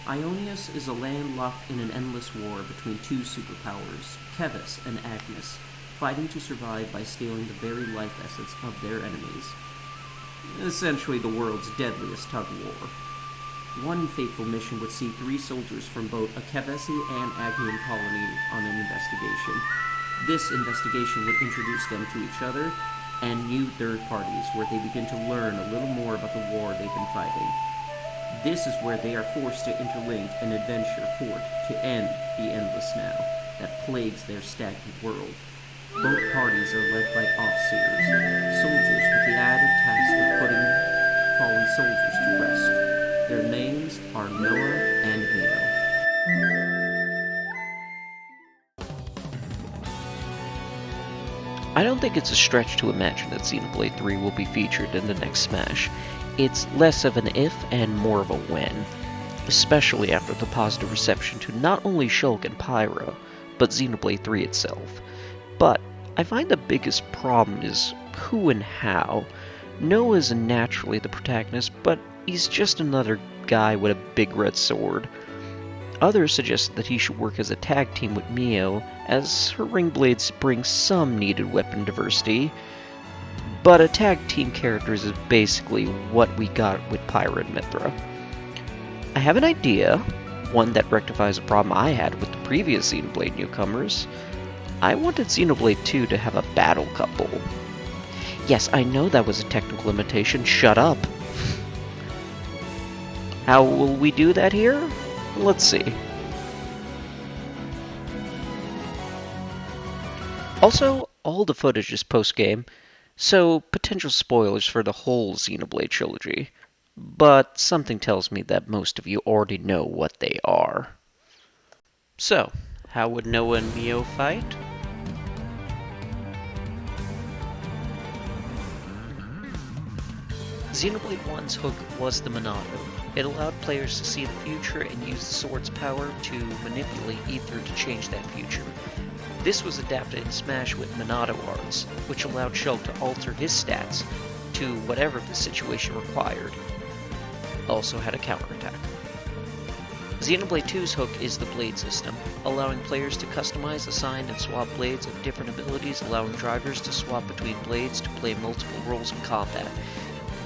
Ionius is a land locked in an endless war between two superpowers, Kevis and Agnes, fighting to survive by stealing the very life essence of their enemies. Essentially the world's deadliest tug-of-war. One fateful mission would see three soldiers from both a Kevesi and Agnian colony on an investigation. This investigation would introduce them to each other and new third parties, where they begin to learn a little more about the war they've been fighting. This is where they are forced to interlink and adventure forth to end the endless now that plagues their stagnant world. Both parties are led by Offseers, soldiers with the added task of putting fallen soldiers to rest. Their names are Noah and Mio. I don't think it's a stretch to imagine that Xenoblade 3 will be featured in the next Smash. It's less of an if and more of a when, especially after the positive reception to not only Shulk and Pyra, but Xenoblade 3 itself. But I find the biggest problem is who and how. Noah is naturally the protagonist, but he's just another guy with a big red sword. Others suggest that he should work as a tag team with Mio, as her ring blades bring some needed weapon diversity. But a tag team character is basically what we got with Pyra and Mithra. I have an idea, one that rectifies a problem I had with the previous Xenoblade newcomers. I wanted Xenoblade 2 to have a battle couple. Yes, I know that was a technical limitation, shut up! How will we do that here? Let's see. Also, all the footage is post-game, so potential spoilers for the whole Xenoblade trilogy. But something tells me that most of you already know what they are. So, how would Noah and Mio fight? Xenoblade 1's hook was the Monado. It allowed players to see the future and use the sword's power to manipulate ether to change that future. This was adapted in Smash with Monado arts, which allowed Shulk to alter his stats to whatever the situation required. Also had a counterattack. Xenoblade 2's hook is the blade system, allowing players to customize, assign, and swap blades of different abilities, allowing drivers to swap between blades to play multiple roles in combat.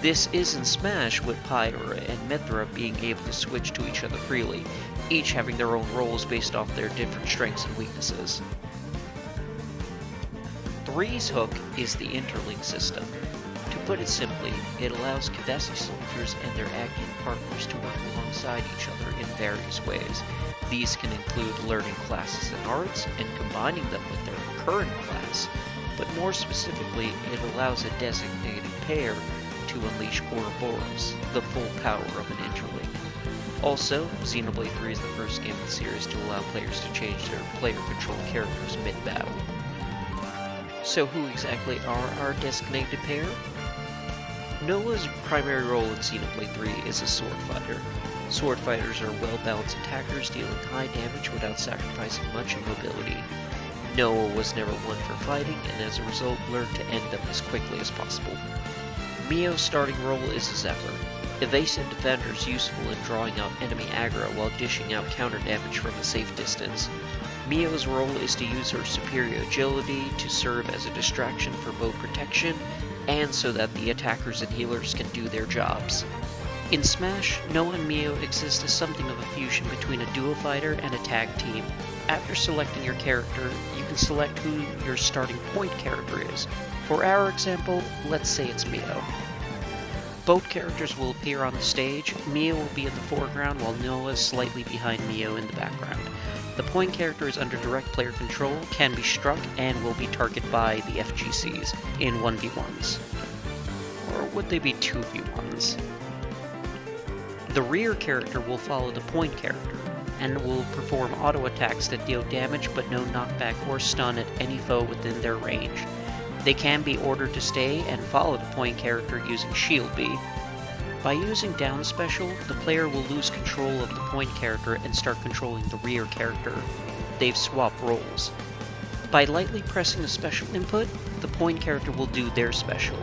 This is in Smash with Pyra and Mithra being able to switch to each other freely, each having their own roles based off their different strengths and weaknesses. 3's hook is the interlink system. To put it simply, it allows Kevesi soldiers and their Agnian partners to work alongside each other in various ways. These can include learning classes and arts and combining them with their current class, but more specifically, it allows a designated pair to unleash Ouroboros, the full power of an interlink. Also, Xenoblade 3 is the first game in the series to allow players to change their player-controlled characters mid-battle. So who exactly are our designated pair? Noah's primary role in Xenoblade 3 is a sword fighter. Sword fighters are well-balanced attackers dealing high damage without sacrificing much in mobility. Noah was never one for fighting, and as a result learned to end them as quickly as possible. Mio's starting role is a Zephyr. Evasive defender is useful in drawing out enemy aggro while dishing out counter damage from a safe distance. Mio's role is to use her superior agility to serve as a distraction for both protection and so that the attackers and healers can do their jobs. In Smash, Noah and Mio exist as something of a fusion between a duo fighter and a tag team. After selecting your character, you can select who your starting point character is. For our example, let's say it's Mio. Both characters will appear on the stage. Mio will be in the foreground while Noah is slightly behind Mio in the background. The point character is under direct player control, can be struck, and will be targeted by the FGCs in 1v1s. Or would they be 2v1s? The rear character will follow the point character, and will perform auto attacks that deal damage but no knockback or stun at any foe within their range. They can be ordered to stay and follow the point character using Shield B. By using down special, the player will lose control of the point character and start controlling the rear character. They've swapped roles. By lightly pressing a special input, the point character will do their special.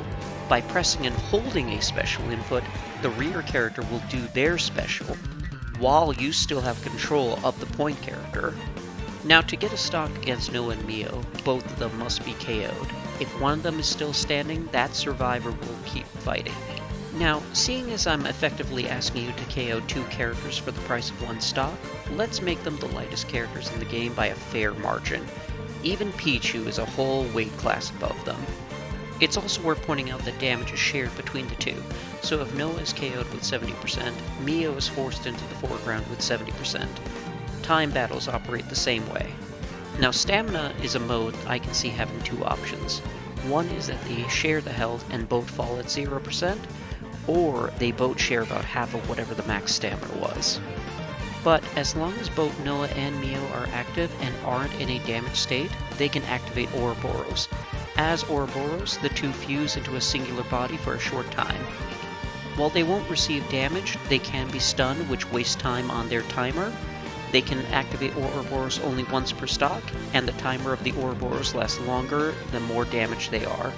By pressing and holding a special input, the rear character will do their special. while you still have control of the point character. Now, to get a stock against Noah and Mio, both of them must be KO'd. If one of them is still standing, that survivor will keep fighting. Now, seeing as I'm effectively asking you to KO 2 characters for the price of 1 stock, let's make them the lightest characters in the game by a fair margin. Even Pichu is a whole weight class above them. It's also worth pointing out that damage is shared between the two, so if Noah is KO'd with 70%, Mio is forced into the foreground with 70%. Time battles operate the same way. Now, stamina is a mode I can see having 2 options. One is that they share the health and both fall at 0%, or they both share about half of whatever the max stamina was. But as long as both Noah and Mio are active and aren't in a damaged state, they can activate Ouroboros. As Ouroboros, the two fuse into a singular body for a short time. While they won't receive damage, they can be stunned, which wastes time on their timer. They can activate Ouroboros only once per stock, and the timer of the Ouroboros lasts longer the more damaged they are.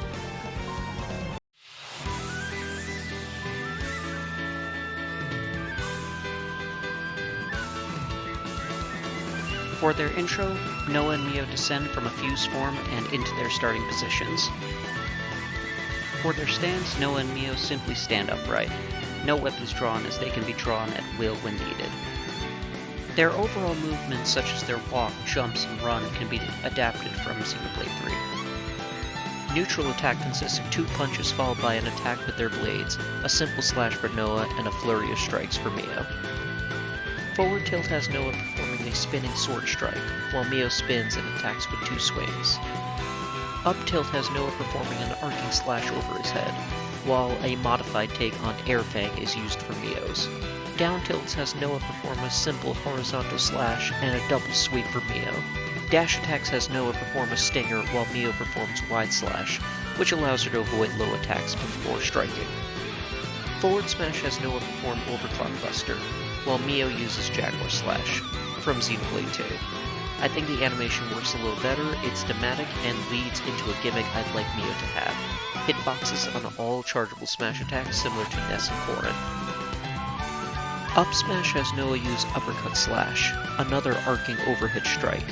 For their intro, Noah and Mio descend from a fuse form and into their starting positions. For their stance, Noah and Mio simply stand upright. No weapons drawn, as they can be drawn at will when needed. Their overall movements, such as their walk, jumps, and run, can be adapted from Xenoblade 3. Neutral attack consists of 2 punches followed by an attack with their blades, a simple slash for Noah, and a flurry of strikes for Mio. Forward tilt has Noah performing a spinning sword strike, while Mio spins and attacks with 2 swings. Up tilt has Noah performing an arcing slash over his head, while a modified take on Air Fang is used for Mio's. Down tilts has Noah perform a simple horizontal slash and a double sweep for Mio. Dash attacks has Noah perform a stinger, while Mio performs wide slash, which allows her to avoid low attacks before striking. Forward smash has Noah perform overclock buster, while Mio uses Jaguar Slash, from Xenoblade 2. I think the animation works a little better, it's thematic, and leads into a gimmick I'd like Mio to have. Hitboxes on all chargeable smash attacks similar to Ness and Corrin. Up smash has Noah use Uppercut Slash, another arcing overhit strike.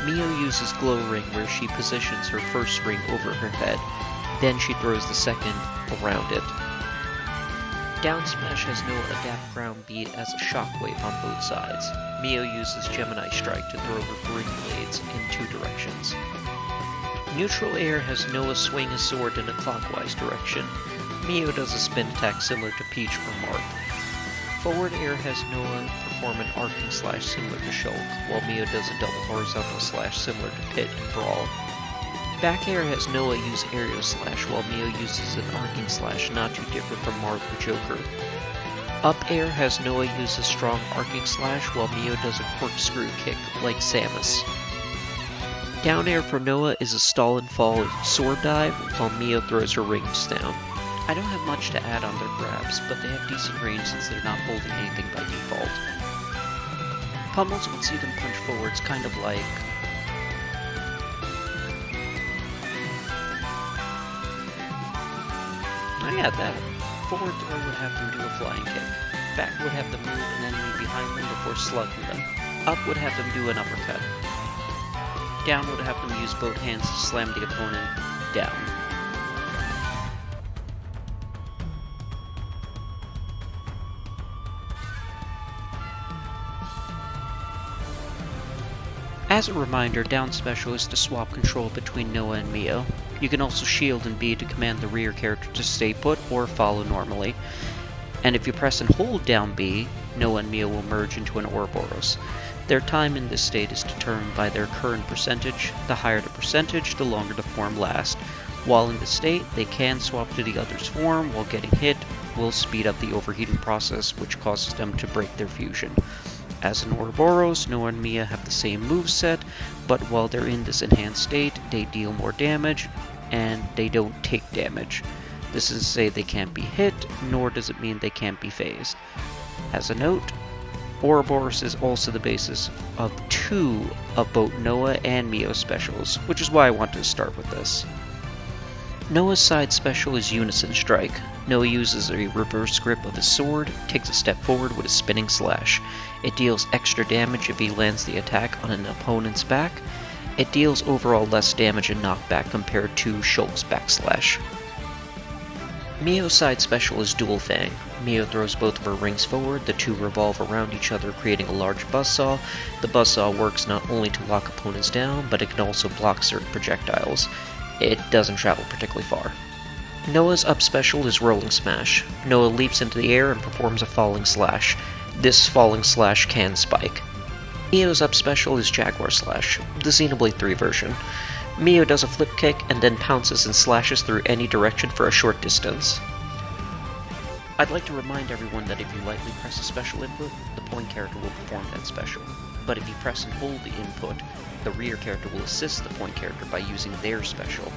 Mio uses Glow Ring, where she positions her first ring over her head, then she throws the second around it. Down smash has Noah adapt ground beat as a shockwave on both sides. Mio uses Gemini Strike to throw her Bring Blades in 2 directions. Neutral air has Noah swing his sword in a clockwise direction. Mio does a spin attack similar to Peach or Marth. Forward air has Noah perform an arcing slash similar to Shulk, while Mio does a double horizontal slash similar to Pit and Brawl. Back air has Noah use aerial slash, while Mio uses an arcing slash not too different from Marth or Joker. Up air has Noah use a strong arcing slash, while Mio does a corkscrew kick like Samus. Down air for Noah is a stall and fall sword dive, while Mio throws her rings down. I don't have much to add on their grabs, but they have decent range since they're not holding anything by default. Pummels would see them punch forwards, kind of like... Oh yeah, that. Forward throw would have them do a flying kick. Back would have them move an enemy behind them before slugging them. Up would have them do an uppercut. Down would have them use both hands to slam the opponent down. As a reminder, down special is to swap control between Noah and Mio. You can also shield and B to command the rear character to stay put or follow normally. And if you press and hold down B, Noah and Mio will merge into an Ouroboros. Their time in this state is determined by their current percentage. The higher the percentage, the longer the form lasts. While in this state, they can swap to the other's form while getting hit will speed up the overheating process, which causes them to break their fusion. As in Ouroboros, Noah and Mio have the same moveset, but while they're in this enhanced state, they deal more damage, and they don't take damage. This is to say they can't be hit, nor does it mean they can't be phased. As a note, Ouroboros is also the basis of 2 of both Noah and Mio specials, which is why I wanted to start with this. Noah's side special is Unison Strike. Noah uses a reverse grip of his sword, takes a step forward with a spinning slash. It deals extra damage if he lands the attack on an opponent's back. It deals overall less damage and knockback compared to Shulk's backslash. Mio's side special is Dual Fang. Mio throws both of her rings forward, the two revolve around each other creating a large buzzsaw. The buzzsaw works not only to lock opponents down, but it can also block certain projectiles. It doesn't travel particularly far. Noah's up special is Rolling Smash. Noah leaps into the air and performs a falling slash. This falling slash can spike. Mio's up special is Jaguar Slash, the Xenoblade 3 version. Mio does a flip kick and then pounces and slashes through any direction for a short distance. I'd like to remind everyone that if you lightly press a special input, the point character will perform that special. But if you press and hold the input, the rear character will assist the point character by using their special.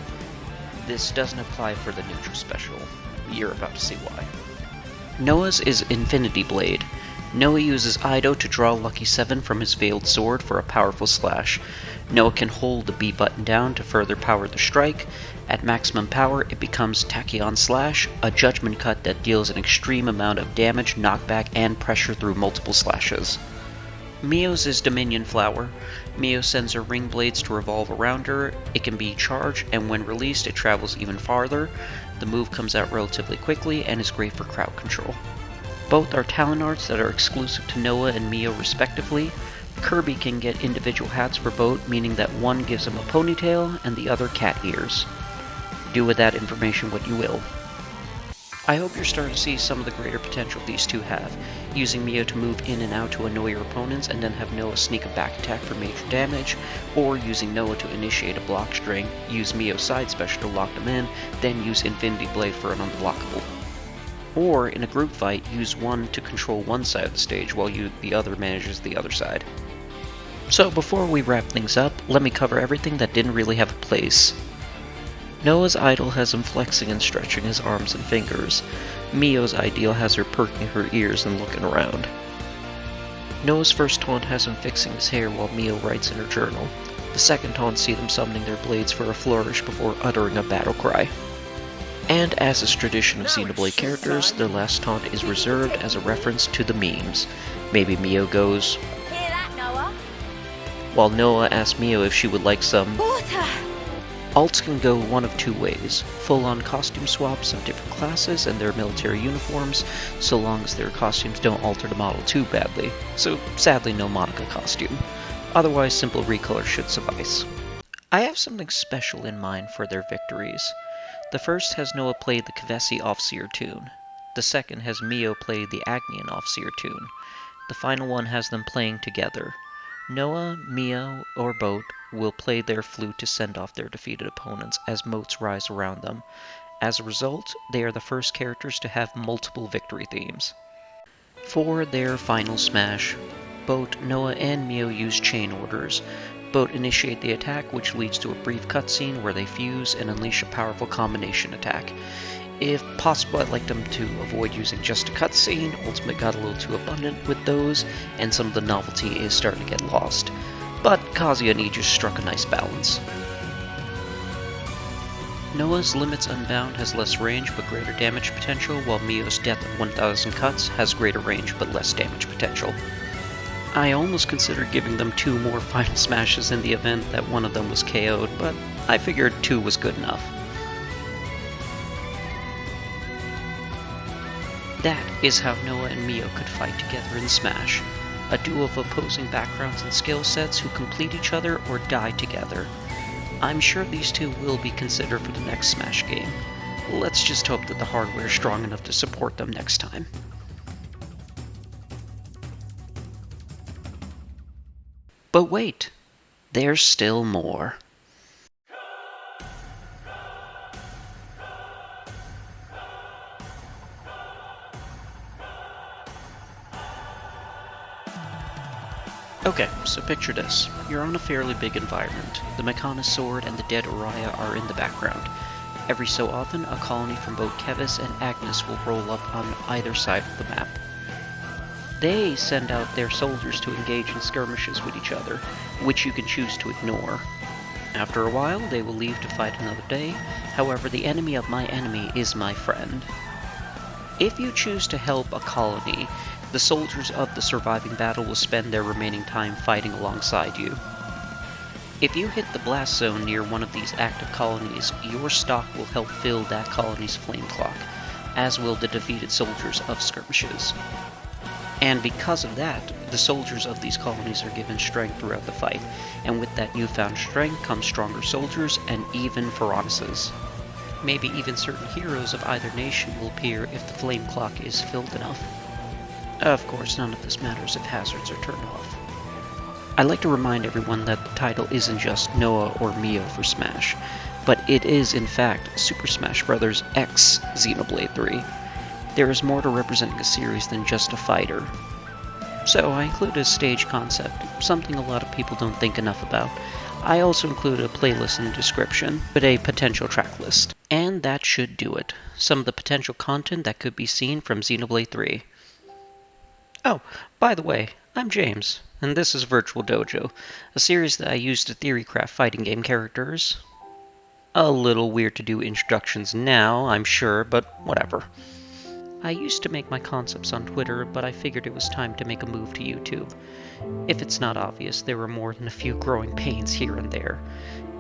This doesn't apply for the neutral special. You're about to see why. Noah's is Infinity Blade. Noah uses Ido to draw Lucky 7 from his Veiled Sword for a powerful slash. Noah can hold the B button down to further power the strike. At maximum power, it becomes Tachyon Slash, a judgment cut that deals an extreme amount of damage, knockback, and pressure through multiple slashes. Mio's is Dominion Flower. Mio sends her ring blades to revolve around her. It can be charged, and when released, it travels even farther. The move comes out relatively quickly and is great for crowd control. Both are talent arts that are exclusive to Noah and Mio respectively. Kirby can get individual hats for both, meaning that one gives him a ponytail and the other cat ears. Do with that information what you will. I hope you're starting to see some of the greater potential these two have, using Mio to move in and out to annoy your opponents and then have Noah sneak a back attack for major damage, or using Noah to initiate a block string, use Mio's side special to lock them in, then use Infinity Blade for an unblockable. Or, in a group fight, use one to control one side of the stage while the other manages the other side. So before we wrap things up, let me cover everything that didn't really have a place. Noah's idol has him flexing and stretching his arms and fingers. Mio's ideal has her perking her ears and looking around. Noah's first taunt has him fixing his hair while Mio writes in her journal. The second taunt see them summoning their blades for a flourish before uttering a battle cry. And as is tradition of Xenoblade characters, their last taunt is reserved as a reference to the memes. Maybe Mio goes, Hear that, Noah? while Noah asks Mio if she would like some. Water! Alts can go one of two ways: full-on costume swaps of different classes and their military uniforms, so long as their costumes don't alter the model too badly. So sadly no Monica costume. Otherwise simple recolor should suffice. I have something special in mind for their victories. The first has Noah play the Kevesi Offseer tune. The second has Mio play the Agnian Offseer tune. The final one has them playing together. Noah, Mio, or both will play their flute to send off their defeated opponents as motes rise around them. As a result, they are the first characters to have multiple victory themes. For their final smash, both Noah and Mio use chain orders. Both initiate the attack, which leads to a brief cutscene where they fuse and unleash a powerful combination attack. If possible, I'd like them to avoid using just a cutscene. Ultimate got a little too abundant with those, and some of the novelty is starting to get lost. But Kazuya and Aegis struck a nice balance. Noah's Limits Unbound has less range but greater damage potential, while Mio's Death of 1000 Cuts has greater range but less damage potential. I almost considered giving them 2 more final smashes in the event that one of them was KO'd, but I figured 2 was good enough. That is how Noah and Mio could fight together in Smash. A duo of opposing backgrounds and skill sets who complete each other or die together. I'm sure these two will be considered for the next Smash game. Let's just hope that the hardware is strong enough to support them next time. But wait, there's still more. Okay, so picture this. You're on a fairly big environment. The Mekana sword and the dead Uriah are in the background. Every so often, a colony from both Kevis and Agnes will roll up on either side of the map. They send out their soldiers to engage in skirmishes with each other, which you can choose to ignore. After a while, they will leave to fight another day. However, the enemy of my enemy is my friend. If you choose to help a colony, the soldiers of the surviving battle will spend their remaining time fighting alongside you. If you hit the blast zone near one of these active colonies, your stock will help fill that colony's flame clock, as will the defeated soldiers of skirmishes. And because of that, the soldiers of these colonies are given strength throughout the fight, and with that newfound strength comes stronger soldiers and even Pharaoneses. Maybe even certain heroes of either nation will appear if the flame clock is filled enough. Of course, none of this matters if hazards are turned off. I'd like to remind everyone that the title isn't just Noah or Mio for Smash, but it is in fact Super Smash Bros. X Xenoblade 3. There is more to representing a series than just a fighter. So I included a stage concept, something a lot of people don't think enough about. I also included a playlist in the description with a potential track list. And that should do it. Some of the potential content that could be seen from Xenoblade 3. Oh, by the way, I'm James, and this is Virtual Dojo, a series that I use to theorycraft fighting game characters. A little weird to do introductions now, I'm sure, but whatever. I used to make my concepts on Twitter, but I figured it was time to make a move to YouTube. If it's not obvious, there were more than a few growing pains here and there,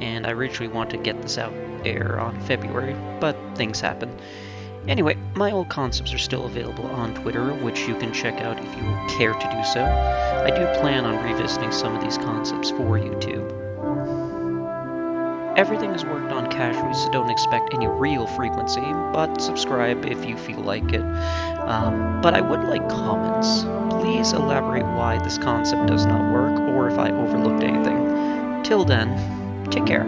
and I originally wanted to get this out there on February, but things happen. Anyway, my old concepts are still available on Twitter, which you can check out if you care to do so. I do plan on revisiting some of these concepts for YouTube. Everything is worked on casually, so don't expect any real frequency, but subscribe if you feel like it. But I would like comments. Please elaborate why this concept does not work, or if I overlooked anything. Till then, take care.